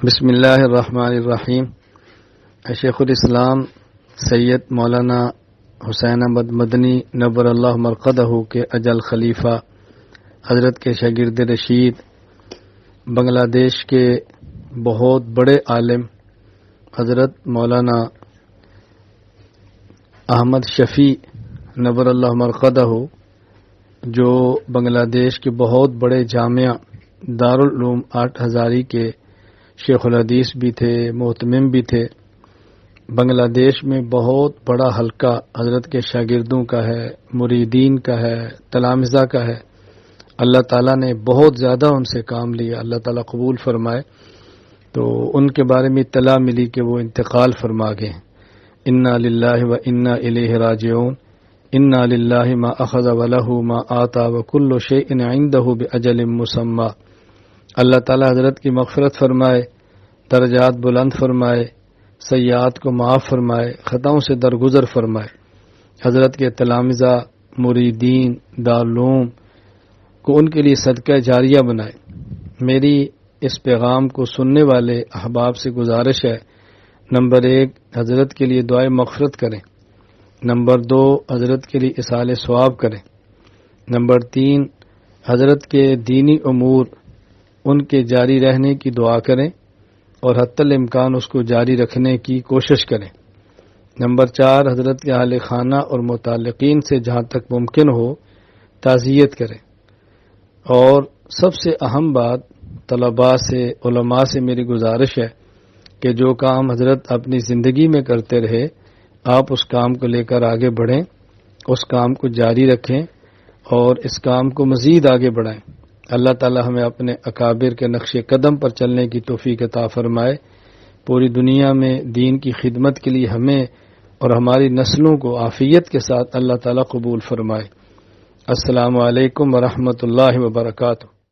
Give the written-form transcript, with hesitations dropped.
بسم اللہ الرحمن الرحیم۔ شیخ الاسلام سید مولانا حسین احمد مدنی نور اللہ مرقدہ کے اجل خلیفہ حضرت کے شاگرد رشید، بنگلہ دیش کے بہت بڑے عالم حضرت مولانا احمد شفیع نور اللہ مرقدہ، جو بنگلہ دیش کے بہت بڑے جامعہ دارالعلوم 8000 کے شیخ الحدیث بھی تھے، محتمم بھی تھے۔ بنگلہ دیش میں بہت بڑا حلقہ حضرت کے شاگردوں کا ہے، مریدین کا ہے، تلامذہ کا ہے۔ اللہ تعالیٰ نے بہت زیادہ ان سے کام لیا، اللہ تعالیٰ قبول فرمائے۔ تو ان کے بارے میں اطلاع ملی کہ وہ انتقال فرما گئے۔ انا للہ و انا الیہ راجعون، انا للہ ما اخذ ولہ ما آتا وکل شیء عنده باجل مسمی۔ اللہ تعالیٰ حضرت کی مغفرت فرمائے، درجات بلند فرمائے، سیئات کو معاف فرمائے، خطاؤں سے درگزر فرمائے۔ حضرت کے تلامذہ، مریدین، دارالعلوم کو ان کے لیے صدقہ جاریہ بنائے۔ میری اس پیغام کو سننے والے احباب سے گزارش ہے، نمبر 1 حضرت کے لیے دعائے مغفرت کریں، نمبر 2 حضرت کے لیے اصالِ ثواب کریں، نمبر 3 حضرت کے دینی امور ان کے جاری رہنے کی دعا کریں اور حتی الامکان اس کو جاری رکھنے کی کوشش کریں، نمبر 4 حضرت کے اہل خانہ اور متعلقین سے جہاں تک ممکن ہو تعزیت کریں، اور سب سے اہم بات طلباء سے، علماء سے میری گزارش ہے کہ جو کام حضرت اپنی زندگی میں کرتے رہے، آپ اس کام کو لے کر آگے بڑھیں، اس کام کو جاری رکھیں اور اس کام کو مزید آگے بڑھائیں۔ اللہ تعالی ہمیں اپنے اکابر کے نقش قدم پر چلنے کی توفیق عطا فرمائے۔ پوری دنیا میں دین کی خدمت کے لیے ہمیں اور ہماری نسلوں کو عافیت کے ساتھ اللہ تعالی قبول فرمائے۔ السلام علیکم ورحمۃ اللہ وبرکاتہ۔